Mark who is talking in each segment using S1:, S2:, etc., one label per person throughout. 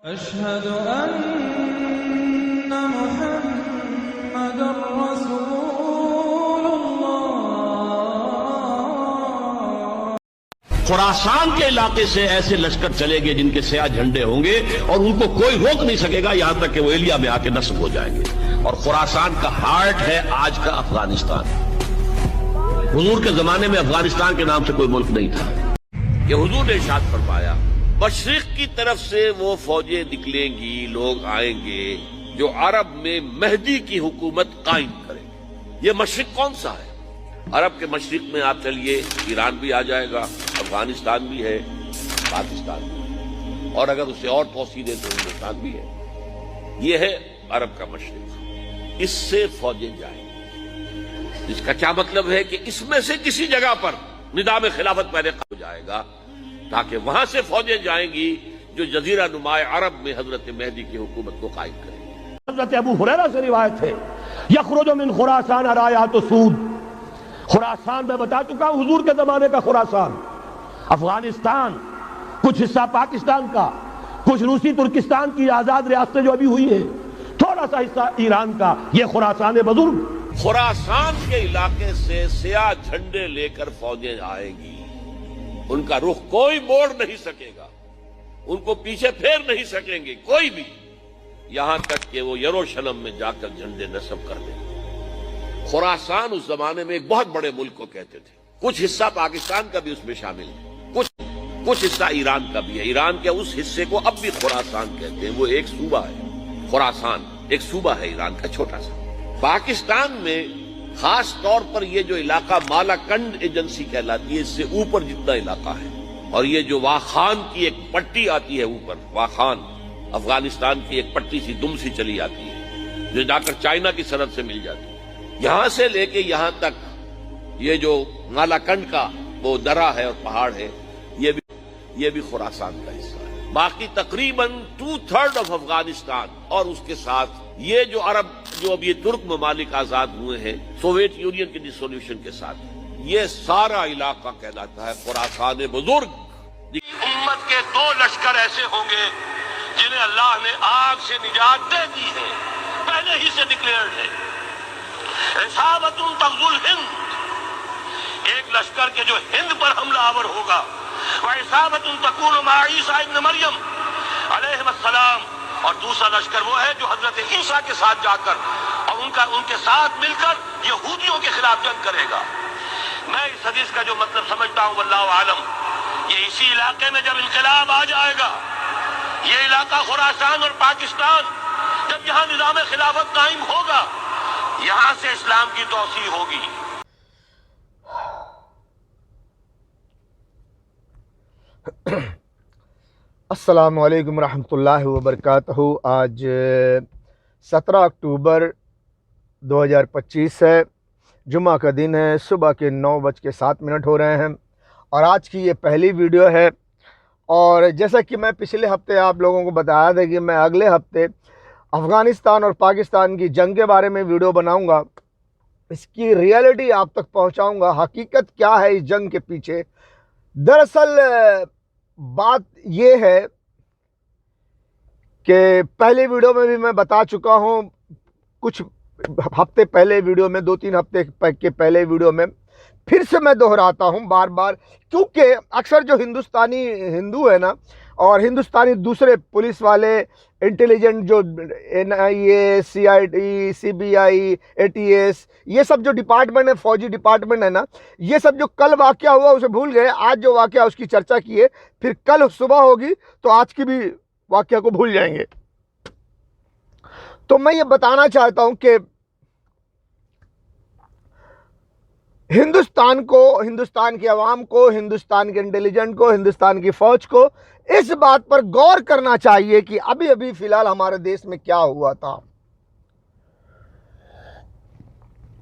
S1: अशहदु अन्ना मुहम्मदुर रसूलुल्लाह।
S2: खुरासान के इलाके से ऐसे लश्कर चलेंगे जिनके सया झंडे होंगे और उनको कोई रोक नहीं सकेगा, यहां तक कि वो एलिया में आके नस्ब हो जाएंगे। और खुरासान का हार्ट है आज का अफगानिस्तान। हुजूर के जमाने में अफगानिस्तान के नाम से कोई मुल्क नहीं था। ये हुजूर ने इरशाद फरमाया, मशरिक की तरफ से वो फौजें निकलेंगी, लोग आएंगे जो अरब में मेहदी की हुकूमत कायम करेंगे। ये मशरिक कौन सा है? अरब के मशरिक में आप चलिए, ईरान भी आ जाएगा, अफगानिस्तान भी है, पाकिस्तान भी है, और अगर उसे और तोसी दे तो हिंदुस्तान भी है। ये है अरब का मशरिक। इससे फौजें जाएंगी। इसका क्या मतलब है कि इसमें से किसी जगह पर निज़ाम खिलाफत पहले हो जाएगा, ताकि वहां से फौजें जाएंगी जो जजीरा नुमाए अरब में हजरत मेहदी की हुकूमत को कायम करेंगी।
S3: हजरत अबू हुरैरा से रिवायत है, यखरुजु मिन खुरासान रायात सूद। खुरासान में बता चुका हूं, हुजूर के जमाने का खुरासान, अफगानिस्तान, कुछ हिस्सा पाकिस्तान का, कुछ रूसी तुर्किस्तान की आजाद रियासतें जो अभी हुई है, थोड़ा सा हिस्सा ईरान का, ये खुरासान बुजुर्ग।
S2: खुरासान के इलाके से सिया झंडे लेकर फौजें आएंगी, उनका रुख कोई मोड़ नहीं सकेगा, उनको पीछे फेर नहीं सकेंगे कोई भी, यहां तक कि वो यरूशलेम में जाकर झंडे नस्ब कर देंगे। खुरासान उस जमाने में एक बहुत बड़े मुल्क को कहते थे। कुछ हिस्सा पाकिस्तान का भी उसमें शामिल है, कुछ हिस्सा ईरान का भी है। ईरान के उस हिस्से को अब भी खुरासान कहते हैं, वो एक सूबा है। खुरासान एक सूबा है ईरान का, छोटा सा। पाकिस्तान में खास तौर पर ये जो इलाका मालाकंड एजेंसी कहलाती है, इससे ऊपर जितना इलाका है, और ये जो वाखान की एक पट्टी आती है ऊपर, वाखान अफगानिस्तान की एक पट्टी सी दुम सी चली आती है जो जाकर चाइना की सरहद से मिल जाती है, यहां से लेके यहां तक ये जो मालाकंड का वो दरा है और पहाड़ है, ये भी खुरासान का हिस्सा है। बाकी तकरीबन 2/3 ऑफ अफगानिस्तान और उसके साथ ये जो अरब जो अब ये तुर्क ममालिक आजाद हुए हैं सोवियत यूनियन के डिसोल्यूशन के साथ, ये सारा इलाका कहलाता है खुरासान बुजुर्ग।
S4: उम्मत के 2 लश्कर ऐसे होंगे जिन्हें अल्लाह ने आग से निजात दे दी है, पहले ही से डिक्लेयर्ड है। इसाबतुन तग़ज़ुल हिंद, एक लश्कर के जो हिंद पर हमलावर होगा, व इसाबतुन तकूनु मा ईसा इब्न मरियम अलैहिस्सलाम, और दूसरा लश्कर वो है जो हजरत ईसा के साथ जाकर और उनके साथ मिलकर यहूदियों के खिलाफ जंग करेगा। मैं इस हदीस का जो मतलब समझता हूं, वल्लाहु आलम, ये इसी इलाके में जब इनकलाब आ जाएगा, ये इलाका खुरासान और पाकिस्तान, जब यहां निजाम खिलाफत कायम होगा, यहां से इस्लाम की तौसी होगी।
S5: अस्सलामु अलैकुम रहमतुल्लाहि व बरकातहू। आज 17 अक्टूबर 2025 है, जुम्मा का दिन है। सुबह के 9:07 हो रहे हैं और आज की ये पहली वीडियो है। और जैसा कि मैं पिछले हफ्ते आप लोगों को बताया था कि मैं अगले हफ्ते अफ़गानिस्तान और पाकिस्तान की जंग के बारे में वीडियो बनाऊंगा, इसकी रियलिटी आप तक पहुंचाऊंगा, हकीकत क्या है इस जंग के पीछे। दरअसल बात ये है कि पहले वीडियो में भी मैं बता चुका हूं, कुछ हफ्ते पहले वीडियो में, 2-3 हफ्ते के पहले वीडियो में, फिर से मैं दोहराता हूं बार बार, क्योंकि अक्सर जो हिंदुस्तानी हिंदू है ना, और हिंदुस्तानी दूसरे पुलिस वाले, इंटेलिजेंट जो NIA, CID, CBI, ATS, ये सब जो डिपार्टमेंट है, फौजी डिपार्टमेंट है ना, ये सब जो कल वाकया हुआ उसे भूल गए। आज जो वाकया उसकी चर्चा की है, फिर कल सुबह होगी तो आज की भी वाकया को भूल जाएंगे। तो मैं ये बताना चाहता हूं कि हिंदुस्तान को, हिंदुस्तान की आवाम को, हिंदुस्तान के इंटेलिजेंट को, हिंदुस्तान की फौज को इस बात पर गौर करना चाहिए कि अभी अभी फिलहाल हमारे देश में क्या हुआ था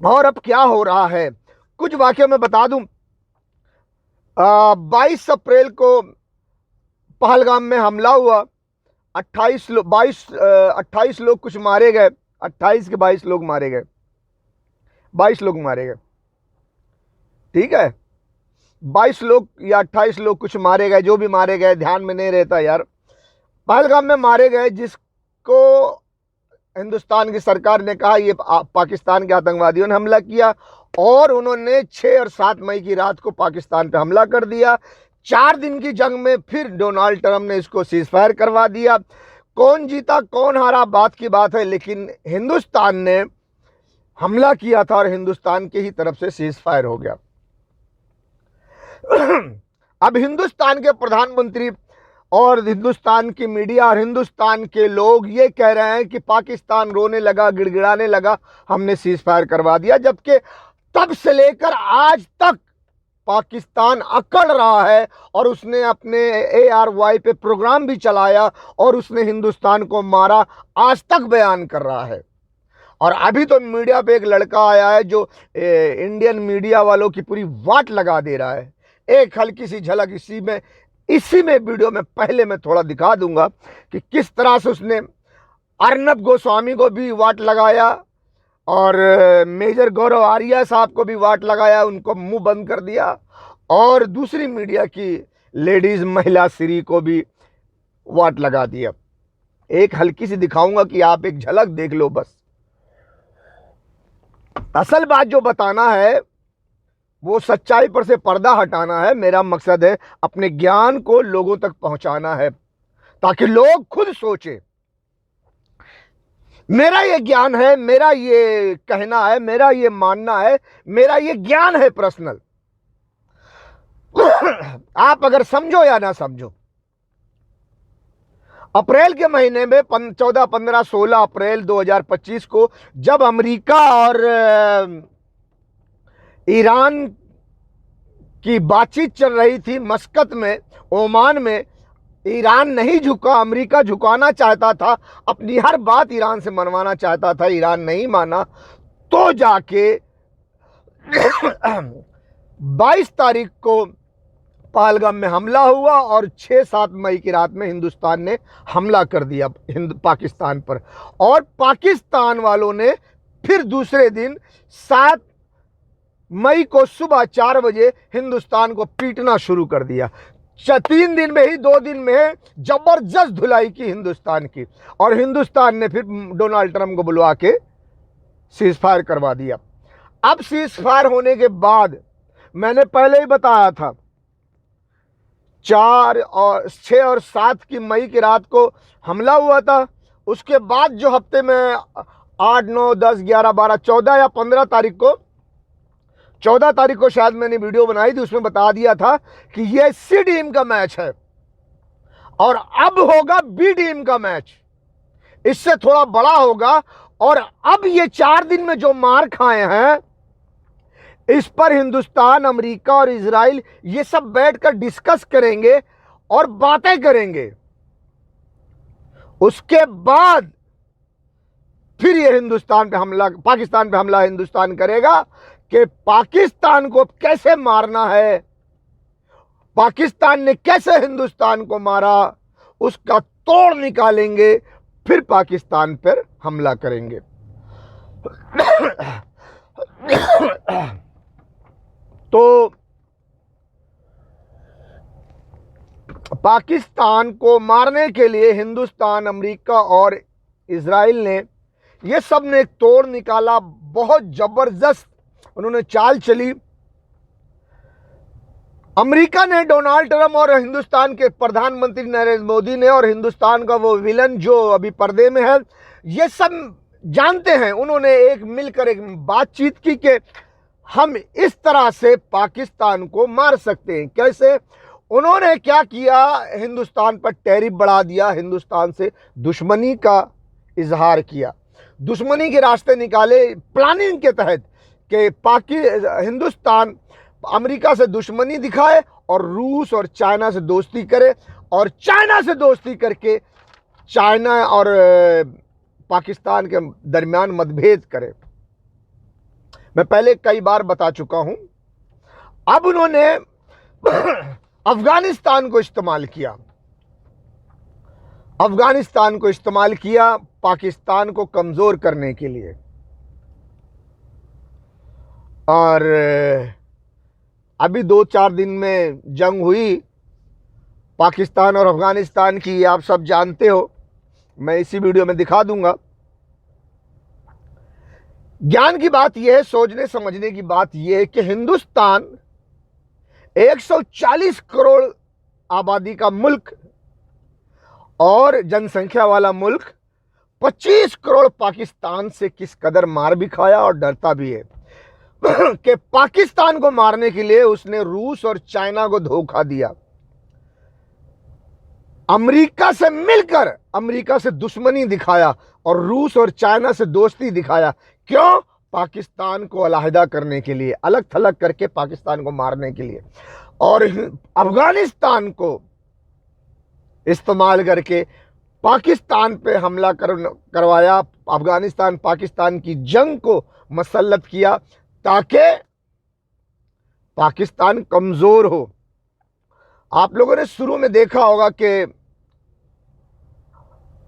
S5: और अब क्या हो रहा है। कुछ वाकया मैं बता दूं। 22 अप्रैल को पहलगाम में हमला हुआ, 28 लोग कुछ मारे गए, 28 के 22 लोग मारे गए, 22 लोग मारे गए, ठीक है। 22 लोग या 28 लोग कुछ मारे गए, जो भी मारे गए ध्यान में नहीं रहता यार। पहलगाम में मारे गए, जिसको हिंदुस्तान की सरकार ने कहा ये पाकिस्तान के आतंकवादियों ने हमला किया, और उन्होंने 6 और 7 मई की रात को पाकिस्तान पे हमला कर दिया। 4 दिन की जंग में फिर डोनाल्ड ट्रंप ने इसको सीज फायर करवा दिया। कौन जीता कौन हारा बात की बात है, लेकिन हिंदुस्तान ने हमला किया था और हिंदुस्तान की ही तरफ से सीज फायर हो गया। अब हिंदुस्तान के प्रधानमंत्री और हिंदुस्तान की मीडिया और हिंदुस्तान के लोग ये कह रहे हैं कि पाकिस्तान रोने लगा, गिड़गिड़ाने लगा, हमने सीज फायर करवा दिया, जबकि तब से लेकर आज तक पाकिस्तान अकड़ रहा है और उसने अपने ARY पे प्रोग्राम भी चलाया और उसने हिंदुस्तान को मारा, आज तक बयान कर रहा है। और अभी तो मीडिया पे एक लड़का आया है जो इंडियन मीडिया वालों की पूरी वाट लगा दे रहा है। एक हल्की सी झलक इसी में वीडियो में पहले मैं थोड़ा दिखा दूंगा कि किस तरह से उसने अर्नब गोस्वामी को भी वाट लगाया और मेजर गौरव आर्या साहब को भी वाट लगाया, उनको मुंह बंद कर दिया, और दूसरी मीडिया की लेडीज महिला श्री को भी वाट लगा दिया। एक हल्की सी दिखाऊंगा कि आप एक झलक देख लो बस। असल बात जो बताना है वो सच्चाई पर से पर्दा हटाना है। मेरा मकसद है अपने ज्ञान को लोगों तक पहुंचाना है ताकि लोग खुद सोचें। मेरा ये ज्ञान है, मेरा ये कहना है, मेरा ये मानना है, मेरा ये ज्ञान है पर्सनल। आप अगर समझो या ना समझो, अप्रैल के महीने में 14, 15, 16 अप्रैल 2025 को जब अमेरिका और ईरान की बातचीत चल रही थी मस्कत में, ओमान में, ईरान नहीं झुका, अमेरिका झुकाना चाहता था, अपनी हर बात ईरान से मनवाना चाहता था, ईरान नहीं माना, तो जाके 22 तारीख को पहलगाम में हमला हुआ और 6-7 मई की रात में हिंदुस्तान ने हमला कर दिया पाकिस्तान पर। और पाकिस्तान वालों ने फिर दूसरे दिन 7 मई को सुबह 4 बजे हिंदुस्तान को पीटना शुरू कर दिया। 3 दिन में ही 2 दिन में जबरदस्त धुलाई की हिंदुस्तान की, और हिंदुस्तान ने फिर डोनाल्ड ट्रंप को बुलवा के सीज फायर करवा दिया। अब सीज फायर होने के बाद मैंने पहले ही बताया था 6 और 7 की मई की रात को हमला हुआ था। उसके बाद जो हफ्ते में 8, 9, 10, 11, 12, 14 या 15 तारीख को, 14 तारीख को शायद मैंने वीडियो बनाई थी, उसमें बता दिया था कि ये C टीम का मैच है और अब होगा B टीम का मैच, इससे थोड़ा बड़ा होगा। और अब ये 4 दिन में जो मार खाए हैं इस पर हिंदुस्तान, अमेरिका और इजराइल ये सब बैठकर डिस्कस करेंगे और बातें करेंगे। उसके बाद फिर ये हिंदुस्तान पे हमला, पाकिस्तान पे हमला हिंदुस्तान करेगा कि पाकिस्तान को कैसे मारना है, पाकिस्तान ने कैसे हिंदुस्तान को मारा, उसका तोड़ निकालेंगे, फिर पाकिस्तान पर हमला करेंगे। तो पाकिस्तान को मारने के लिए हिंदुस्तान, अमेरिका और इजराइल ने ये सब ने एक तोड़ निकाला, बहुत जबरदस्त उन्होंने चाल चली। अमेरिका ने, डोनाल्ड ट्रंप और हिंदुस्तान के प्रधानमंत्री नरेंद्र मोदी ने, और हिंदुस्तान का वो विलन जो अभी पर्दे में है, ये सब जानते हैं, उन्होंने एक मिलकर एक बातचीत की कि हम इस तरह से पाकिस्तान को मार सकते हैं। कैसे? उन्होंने क्या किया, हिंदुस्तान पर टैरिफ बढ़ा दिया, हिंदुस्तान से दुश्मनी का इजहार किया, दुश्मनी के रास्ते निकाले प्लानिंग के तहत कि हिंदुस्तान अमेरिका से दुश्मनी दिखाए और रूस और चाइना से दोस्ती करे, और चाइना से दोस्ती करके चाइना और पाकिस्तान के दरमियान मतभेद करे। मैं पहले कई बार बता चुका हूं। अब उन्होंने अफगानिस्तान को इस्तेमाल किया, अफगानिस्तान को इस्तेमाल किया पाकिस्तान को कमजोर करने के लिए। और अभी 2-4 दिन में जंग हुई पाकिस्तान और अफगानिस्तान की, आप सब जानते हो, मैं इसी वीडियो में दिखा दूंगा। ज्ञान की बात यह है, सोचने समझने की बात यह है कि हिंदुस्तान 140 करोड़ आबादी का मुल्क और जनसंख्या वाला मुल्क 25 करोड़ पाकिस्तान से किस कदर मार भी खाया और डरता भी है कि पाकिस्तान को मारने के लिए उसने रूस और चाइना को धोखा दिया, अमेरिका से मिलकर अमेरिका से दुश्मनी दिखाया और रूस और चाइना से दोस्ती दिखाया। क्यों? पाकिस्तान को अलहदा करने के लिए, अलग थलग करके पाकिस्तान को मारने के लिए। और अफगानिस्तान को इस्तेमाल करके पाकिस्तान पे हमला करवाया, अफगानिस्तान पाकिस्तान की जंग को मसल्लत किया ताकि पाकिस्तान कमजोर हो। आप लोगों ने शुरू में देखा होगा कि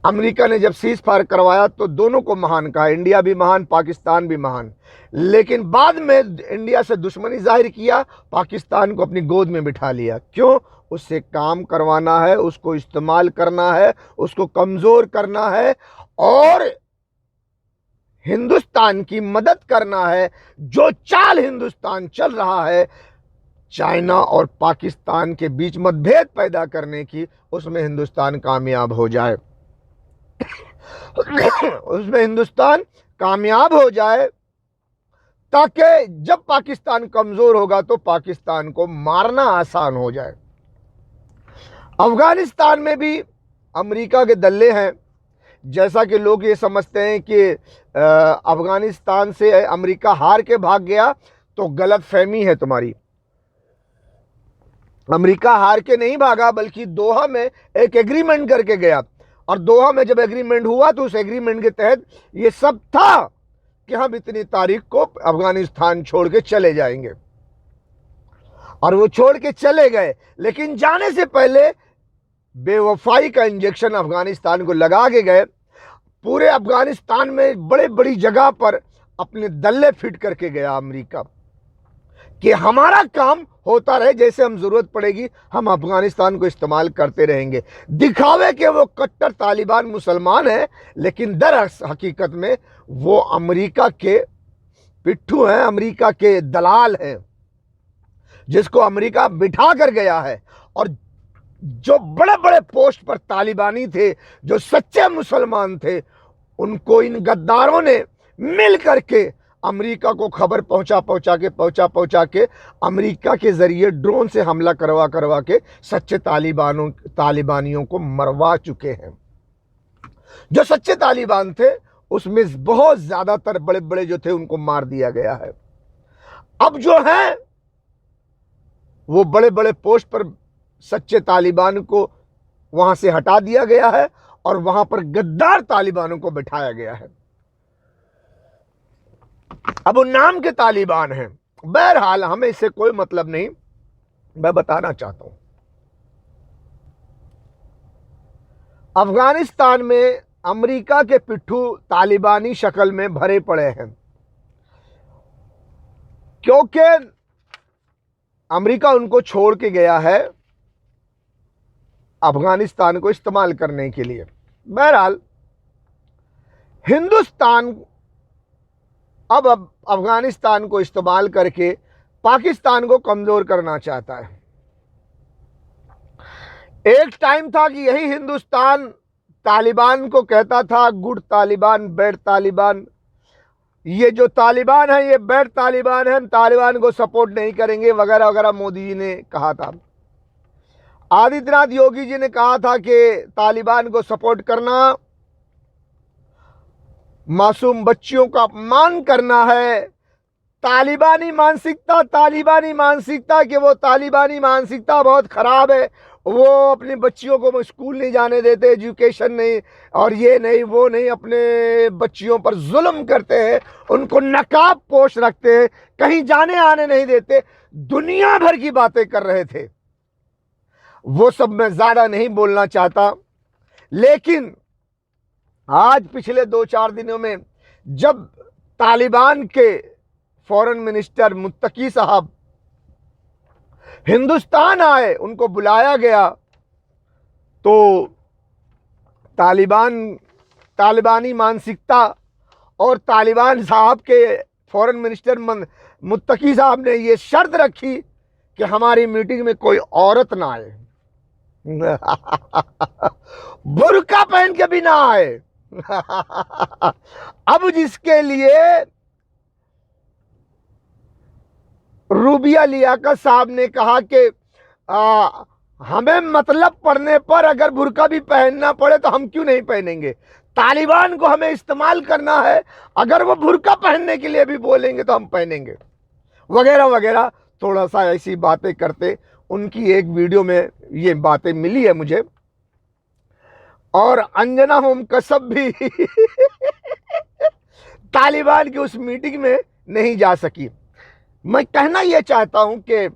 S5: अमेरिका ने जब सीज फायर करवाया तो दोनों को महान कहा, इंडिया भी महान, पाकिस्तान भी महान, लेकिन बाद में इंडिया से दुश्मनी जाहिर किया, पाकिस्तान को अपनी गोद में बिठा लिया। क्यों? उससे काम करवाना है, उसको इस्तेमाल करना है, उसको कमजोर करना है और हिंदुस्तान की मदद करना है। जो चाल हिंदुस्तान चल रहा है चाइना और पाकिस्तान के बीच मतभेद पैदा करने की, उसमें हिंदुस्तान कामयाब हो जाए उसमें हिंदुस्तान कामयाब हो जाए ताकि जब पाकिस्तान कमजोर होगा तो पाकिस्तान को मारना आसान हो जाए। अफगानिस्तान में भी अमेरिका के दल्ले हैं। जैसा कि लोग ये समझते हैं कि अफगानिस्तान से अमेरिका हार के भाग गया, तो गलत फहमी है तुम्हारी। अमेरिका हार के नहीं भागा, बल्कि दोहा में एक एग्रीमेंट करके गया, और दोहा में जब एग्रीमेंट हुआ तो उस एग्रीमेंट के तहत ये सब था कि हम इतनी तारीख को अफगानिस्तान छोड़ के चले जाएंगे, और वो छोड़ के चले गए। लेकिन जाने से पहले बेवफाई का इंजेक्शन अफगानिस्तान को लगा के गए। पूरे अफगानिस्तान में बड़े बड़ी जगह पर अपने दल्ले फिट करके गया अमेरिका कि हमारा काम होता रहे, जैसे हम जरूरत पड़ेगी हम अफगानिस्तान को इस्तेमाल करते रहेंगे। दिखावे कि वो कट्टर तालिबान मुसलमान है, लेकिन दर हकीकत में वो अमेरिका के पिट्ठू हैं, अमेरिका के दलाल हैं, जिसको अमेरिका बिठा कर गया है। और जो बड़े बड़े पोस्ट पर तालिबानी थे, जो सच्चे मुसलमान थे, उनको इन गद्दारों ने मिल करके अमेरिका को खबर पहुंचा के अमेरिका के जरिए ड्रोन से हमला करवा के सच्चे तालिबानियों को मरवा चुके हैं। जो सच्चे तालिबान थे उसमें बहुत ज्यादातर बड़े बड़े जो थे उनको मार दिया गया है। अब जो है वो बड़े बड़े पोस्ट पर सच्चे तालिबान को वहां से हटा दिया गया है और वहां पर गद्दार तालिबानों को बिठाया गया है। अब वो नाम के तालिबान हैं। बहरहाल हमें इससे कोई मतलब नहीं, मैं बताना चाहता हूं अफगानिस्तान में अमेरिका के पिट्ठू तालिबानी शक्ल में भरे पड़े हैं, क्योंकि अमेरिका उनको छोड़ के गया है अफगानिस्तान को इस्तेमाल करने के लिए। बहरहाल हिंदुस्तान अब अफगानिस्तान को इस्तेमाल करके पाकिस्तान को कमजोर करना चाहता है। एक टाइम था कि यही हिंदुस्तान तालिबान को कहता था गुड तालिबान, बैड तालिबान। ये जो तालिबान है ये बैड तालिबान है, हम तालिबान को सपोर्ट नहीं करेंगे वगैरह वगैरह मोदी जी ने कहा था। आदित्यनाथ योगी जी ने कहा था कि तालिबान को सपोर्ट करना मासूम बच्चियों का अपमान करना है। तालिबानी मानसिकता कि वो तालिबानी मानसिकता बहुत खराब है, वो अपनी बच्चियों को स्कूल नहीं जाने देते, एजुकेशन नहीं, और ये नहीं वो नहीं, अपने बच्चियों पर जुल्म करते हैं, उनको नकाब पोश रखते हैं, कहीं जाने आने नहीं देते, दुनिया भर की बातें कर रहे थे। वो सब मैं ज्यादा नहीं बोलना चाहता, लेकिन आज पिछले 2-4 दिनों में जब तालिबान के फॉरेन मिनिस्टर मुत्तकी साहब हिंदुस्तान आए, उनको बुलाया गया तो तालिबानी मानसिकता और तालिबान साहब के फॉरेन मिनिस्टर मुत्तकी साहब ने ये शर्त रखी कि हमारी मीटिंग में कोई औरत ना आए, बुर्का पहन के भी ना आए। अब जिसके लिए रूबिया लियाकत साहब ने कहा कि हमें मतलब पड़ने पर अगर बुर्का भी पहनना पड़े तो हम क्यों नहीं पहनेंगे, तालिबान को हमें इस्तेमाल करना है, अगर वो बुर्का पहनने के लिए भी बोलेंगे तो हम पहनेंगे, वगैरह वगैरह। थोड़ा सा ऐसी बातें करते, उनकी एक वीडियो में ये बातें मिली है मुझे। और अंजना होम कसब भी तालिबान की उस मीटिंग में नहीं जा सकी। मैं कहना यह चाहता हूं कि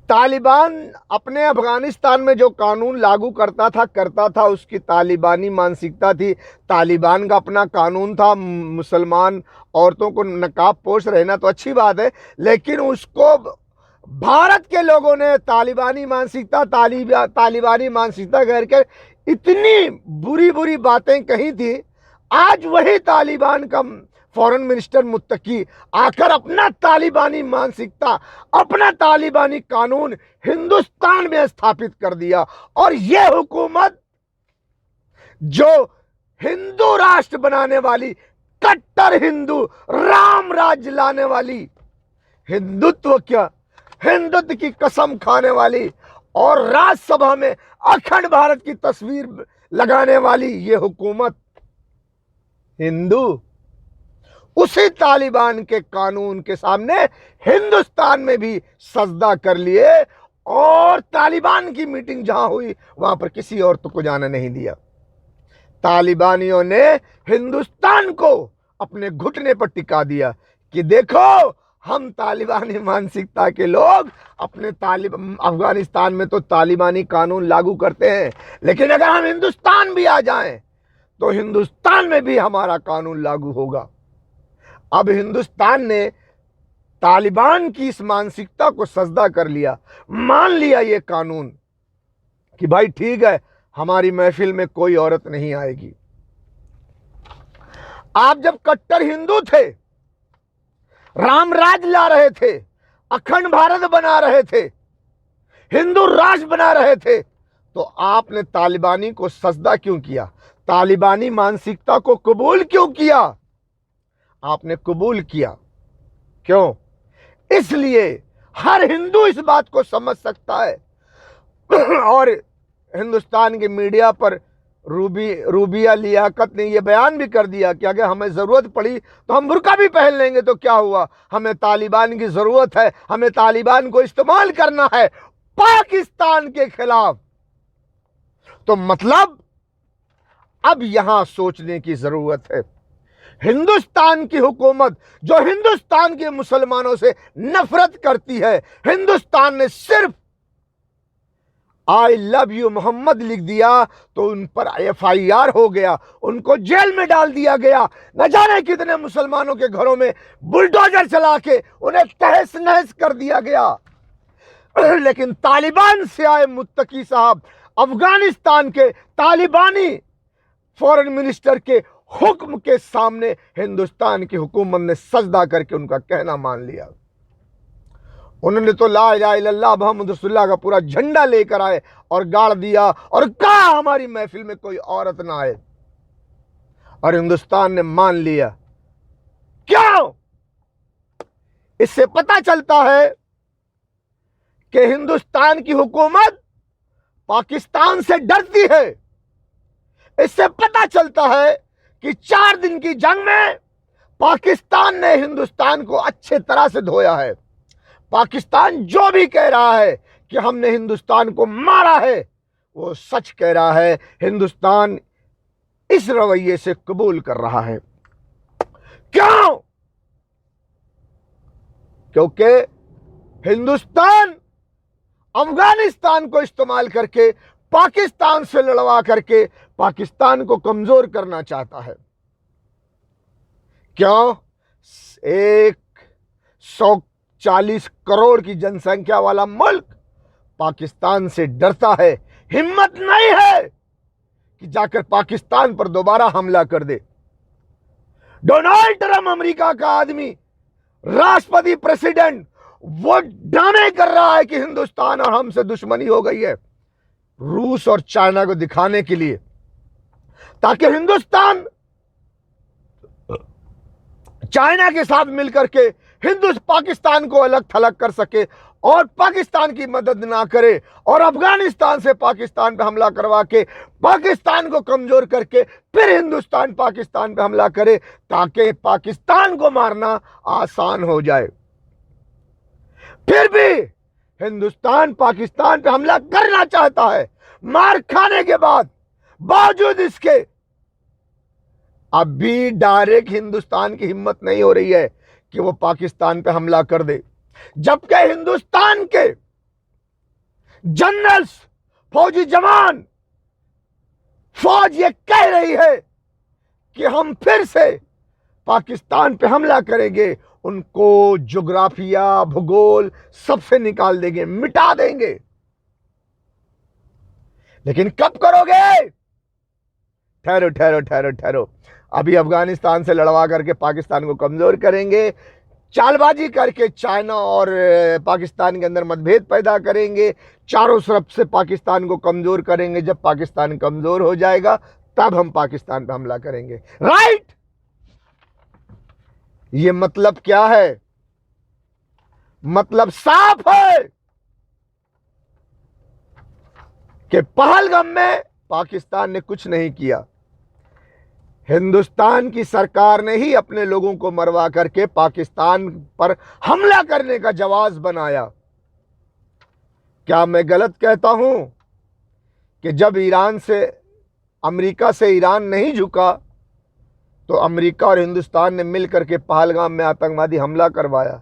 S5: तालिबान अपने अफगानिस्तान में जो कानून लागू करता था उसकी तालिबानी मानसिकता थी। तालिबान का अपना कानून था, मुसलमान औरतों को नकाब पोश रहना तो अच्छी बात है, लेकिन उसको भारत के लोगों ने तालिबानी मानसिकता करके इतनी बुरी बुरी बातें कही थी। आज वही तालिबान का फॉरेन मिनिस्टर मुत्तकी आकर अपना तालिबानी मानसिकता, अपना तालिबानी कानून हिंदुस्तान में स्थापित कर दिया। और यह हुकूमत जो हिंदू राष्ट्र बनाने वाली, कट्टर हिंदू, राम राज्य लाने वाली, हिंदुत्व की कसम खाने वाली और राज्यसभा में अखंड भारत की तस्वीर लगाने वाली ये हुकूमत हिंदू, उसी तालिबान के कानून के सामने हिंदुस्तान में भी सजदा कर लिए और तालिबान की मीटिंग जहां हुई वहां पर किसी औरत को जाने नहीं दिया। तालिबानियों ने हिंदुस्तान को अपने घुटने पर टिका दिया कि देखो, हम तालिबानी मानसिकता के लोग अपने अफगानिस्तान में तो तालिबानी कानून लागू करते हैं, लेकिन अगर हम हिंदुस्तान भी आ जाएं तो हिंदुस्तान में भी हमारा कानून लागू होगा। अब हिंदुस्तान ने तालिबान की इस मानसिकता को सजदा कर लिया, मान लिया ये कानून कि भाई ठीक है, हमारी महफिल में कोई औरत नहीं आएगी। आप जब कट्टर हिंदू थे, राम राज ला रहे थे, अखंड भारत बना रहे थे, हिंदू राष्ट्र बना रहे थे, तो आपने तालिबानी को सजदा क्यों किया? तालिबानी मानसिकता को कबूल क्यों किया? आपने कबूल किया क्यों? इसलिए हर हिंदू इस बात को समझ सकता है। और हिंदुस्तान के मीडिया पर रूबिया लियाकत ने यह बयान भी कर दिया कि अगर हमें ज़रूरत पड़ी तो हम बुर्का भी पहन लेंगे, तो क्या हुआ, हमें तालिबान की ज़रूरत है, हमें तालिबान को इस्तेमाल करना है पाकिस्तान के खिलाफ। तो मतलब अब यहां सोचने की ज़रूरत है। हिंदुस्तान की हुकूमत जो हिंदुस्तान के मुसलमानों से नफरत करती है, हिंदुस्तान ने सिर्फ आई लव यू मोहम्मद लिख दिया तो उन पर FIR हो गया, उनको जेल में डाल दिया गया। न जाने कितने मुसलमानों के घरों में बुलडोजर चला के उन्हें तहस नहस कर दिया गया। लेकिन तालिबान से आए मुत्तकी साहब अफगानिस्तान के तालिबानी फॉरेन मिनिस्टर के हुक्म के सामने हिंदुस्तान की हुकूमत ने सजदा करके उनका कहना मान लिया। उन्होंने तो ला इलाहा इल्लल्लाह मुहम्मद रसूलुल्लाह का पूरा झंडा लेकर आए और गाड़ दिया और कहा हमारी महफिल में कोई औरत ना आए, और हिंदुस्तान ने मान लिया। क्यों? इससे पता चलता है कि हिंदुस्तान की हुकूमत पाकिस्तान से डरती है। इससे पता चलता है कि 4 दिन की जंग में पाकिस्तान ने हिंदुस्तान को अच्छे तरह से धोया है। पाकिस्तान जो भी कह रहा है कि हमने हिंदुस्तान को मारा है, वो सच कह रहा है। हिंदुस्तान इस रवैये से कबूल कर रहा है। क्यों? क्योंकि हिंदुस्तान अफगानिस्तान को इस्तेमाल करके पाकिस्तान से लड़वा करके पाकिस्तान को कमजोर करना चाहता है। क्यों? 140 करोड़ की जनसंख्या वाला मुल्क पाकिस्तान से डरता है, हिम्मत नहीं है कि जाकर पाकिस्तान पर दोबारा हमला कर दे। डोनाल्ड ट्रंप अमेरिका का आदमी, राष्ट्रपति, प्रेसिडेंट, वो ड्रामे कर रहा है कि हिंदुस्तान और हमसे दुश्मनी हो गई है रूस और चाइना को दिखाने के लिए, ताकि हिंदुस्तान चाइना के साथ मिलकर के पाकिस्तान को अलग थलग कर सके और पाकिस्तान की मदद ना करे और अफगानिस्तान से पाकिस्तान पे हमला करवा के पाकिस्तान को कमजोर करके फिर हिंदुस्तान पाकिस्तान पे हमला करे, ताकि पाकिस्तान को मारना आसान हो जाए। फिर भी हिंदुस्तान पाकिस्तान पे हमला करना चाहता है। मार खाने के बाद बावजूद इसके अब भी डायरेक्ट हिंदुस्तान की हिम्मत नहीं हो रही है कि वो पाकिस्तान पे हमला कर दे, जबकि हिंदुस्तान के जनरल्स, फौजी जवान, फौज ये कह रही है कि हम फिर से पाकिस्तान पे हमला करेंगे, उनको ज्योग्राफिया, भूगोल सबसे निकाल देंगे, मिटा देंगे। लेकिन कब करोगे? ठहरो ठहरो ठहरो ठहरो, अभी अफगानिस्तान से लड़वा करके पाकिस्तान को कमजोर करेंगे, चालबाजी करके चाइना और पाकिस्तान के अंदर मतभेद पैदा करेंगे, चारों तरफ से पाकिस्तान को कमजोर करेंगे। जब पाकिस्तान कमजोर हो जाएगा तब हम पाकिस्तान पर हमला करेंगे। राइट? ये मतलब क्या है? मतलब साफ है कि पहलगाम में पाकिस्तान ने कुछ नहीं किया, हिंदुस्तान की सरकार ने ही अपने लोगों को मरवा करके पाकिस्तान पर हमला करने का जवाब बनाया। क्या मैं गलत कहता हूं कि जब अमेरिका से ईरान नहीं झुका तो अमेरिका और हिंदुस्तान ने मिलकर के पहलगाम में आतंकवादी हमला करवाया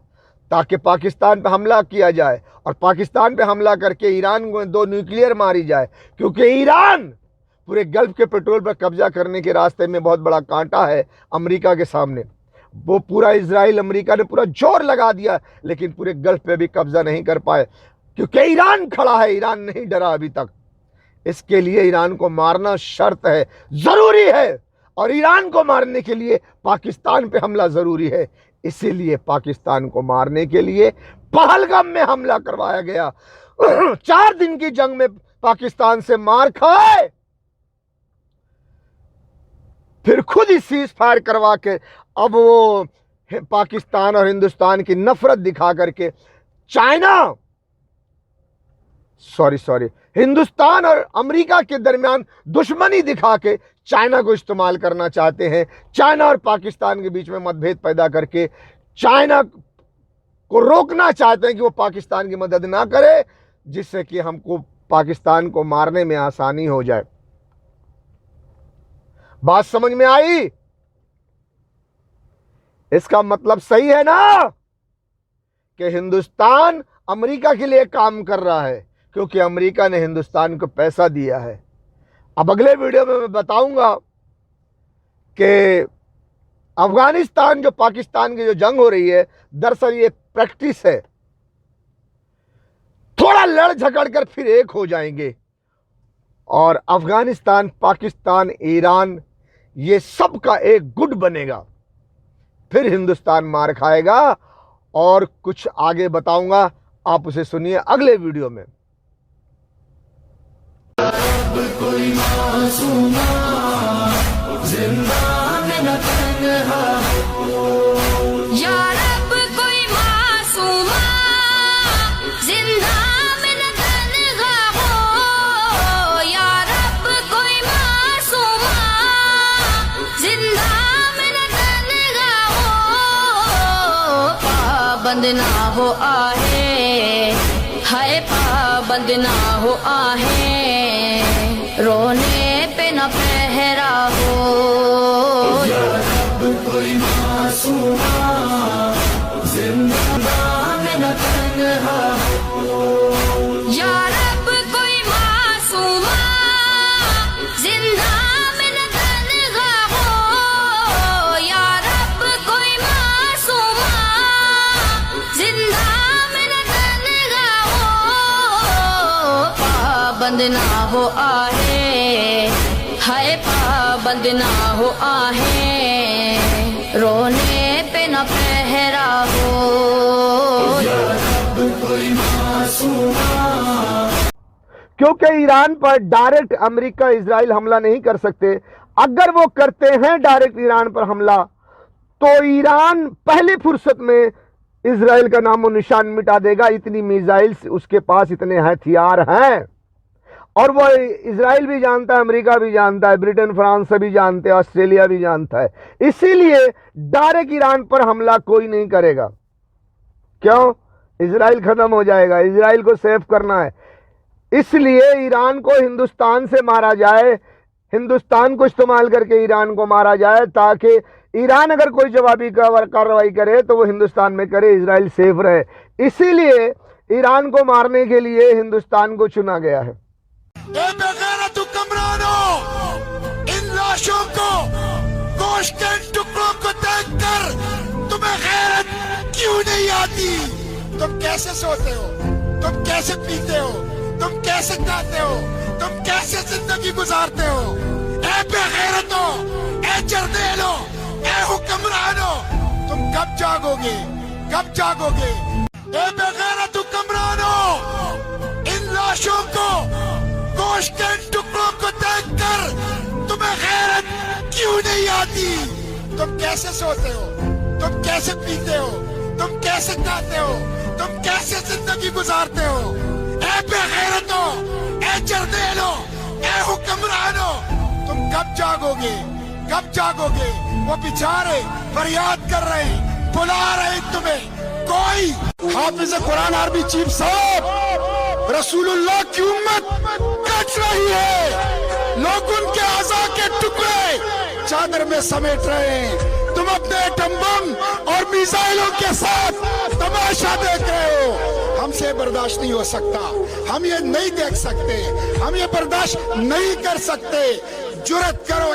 S5: ताकि पाकिस्तान पर हमला किया जाए और पाकिस्तान पे हमला करके ईरान को 2 न्यूक्लियर मारी जाए, क्योंकि ईरान पूरे गल्फ के पेट्रोल पर कब्जा करने के रास्ते में बहुत बड़ा कांटा है अमेरिका के सामने। वो पूरा इजराइल, अमेरिका ने पूरा जोर लगा दिया, लेकिन पूरे गल्फ पे भी कब्जा नहीं कर पाए, क्योंकि ईरान खड़ा है, ईरान नहीं डरा अभी तक। इसके लिए ईरान को मारना शर्त है, जरूरी है, और ईरान को मारने के लिए पाकिस्तान पे हमला जरूरी है। इसीलिए पाकिस्तान को मारने के लिए पहलगाम में हमला करवाया गया। 4 दिन की जंग में पाकिस्तान से मार खाए, फिर खुद ही सीज फायर करवा के अब वो पाकिस्तान और हिंदुस्तान की नफरत दिखा करके हिंदुस्तान और अमेरिका के दरमियान दुश्मनी दिखा के चाइना को इस्तेमाल करना चाहते हैं। चाइना और पाकिस्तान के बीच में मतभेद पैदा करके चाइना को रोकना चाहते हैं कि वो पाकिस्तान की मदद ना करे, जिससे कि हमको पाकिस्तान को मारने में आसानी हो जाए। बात समझ में आई? इसका मतलब सही है ना कि हिंदुस्तान अमेरिका के लिए काम कर रहा है, क्योंकि अमेरिका ने हिंदुस्तान को पैसा दिया है। अब अगले वीडियो में मैं बताऊंगा कि अफगानिस्तान जो पाकिस्तान की जो जंग हो रही है, दरअसल ये प्रैक्टिस है, थोड़ा लड़ झगड़ कर फिर एक हो जाएंगे और अफगानिस्तान, पाकिस्तान, ईरान ये सब का एक गुट बनेगा। फिर हिंदुस्तान मार खाएगा और कुछ आगे बताऊंगा, आप उसे सुनिए अगले वीडियो में।
S1: कोई मासूमा जिंदा में न तन्हा या रब, कोई मासूमा जिंदा में न तन्हा हो, या रब कोई मासूमा जिंदा में न तन्हा हो। पाबंद ना हो आहे, हाय पाबंद ना हो आहे, रोने पे न पहरा हो। या रब कोई मासूमा जिंदा में न तन्हा हो, या रब कोई मासूमा जिंदा में न तन्हा हो, या रब कोई मासूमा जिंदा में न तन्हा हो। ना हो आहे, हाय पाबंद ना हो आहे, रोने पे न पहरा हो, कोई मासूमा।
S5: क्योंकि ईरान पर डायरेक्ट अमेरिका इजराइल हमला नहीं कर सकते। अगर वो करते हैं डायरेक्ट ईरान पर हमला, तो ईरान पहली फुर्सत में इजराइल का नामो निशान मिटा देगा। इतनी मिसाइल्स उसके पास, इतने हथियार हैं, और वो इजराइल भी जानता है, अमेरिका भी जानता है, ब्रिटेन फ्रांस सभी जानते हैं, ऑस्ट्रेलिया भी जानता है। इसीलिए डायरेक्ट ईरान पर हमला कोई नहीं करेगा। क्यों? इजराइल खत्म हो जाएगा, इजराइल को सेव करना है। इसलिए ईरान को हिंदुस्तान से मारा जाए, हिंदुस्तान को इस्तेमाल करके ईरान को मारा जाए, ताकि ईरान अगर कोई जवाबी कार्रवाई करे तो वो हिंदुस्तान में करे, इजराइल सेफ रहे। इसीलिए ईरान को मारने के लिए हिंदुस्तान को चुना गया है।
S6: बेगैरत हुक्मरानों, इन लाशों को, गोश्त के टुकड़ों को देखकर तुम्हें गैरत क्यों नहीं आती? तुम कैसे सोते हो? तुम कैसे पीते हो? तुम कैसे खाते हो? तुम कैसे जिंदगी गुजारते हो? ए बेगैरतों, ए जर्नेलों, ए हुक्मरानों, तुम कब जागोगे? कब जागोगे? ए बेगैरत हुक्मरानों, इन लाशों को, गोश्त के टुकड़ों को देखकर तुम्हें गैरत क्यों नहीं आती? तुम कैसे सोते हो? तुम कैसे पीते हो? तुम कैसे खाते हो? तुम कैसे जिंदगी गुजारते हो? ए बेगैरतों, ए जर्नेलों, ए हुक्मरानों, तुम कब जागोगे? कब जागोगे? वो बेचारे फरियाद कर रहे हैं, बुला रहे हैं तुम्हें। कोई हाफिज कुरान आर्मी चीफ साहब रसूलुल्लाह की उम्मत कट रही है, लोग उनके आज़ा के टुकड़े चादर में समेट रहे हैं। तुम अपने एटम बम और मिसाइलों के साथ तमाशा देख रहे हो। हमसे बर्दाश्त नहीं हो सकता, हम ये नहीं देख सकते, हम ये बर्दाश्त नहीं कर सकते। जुर्रत करो।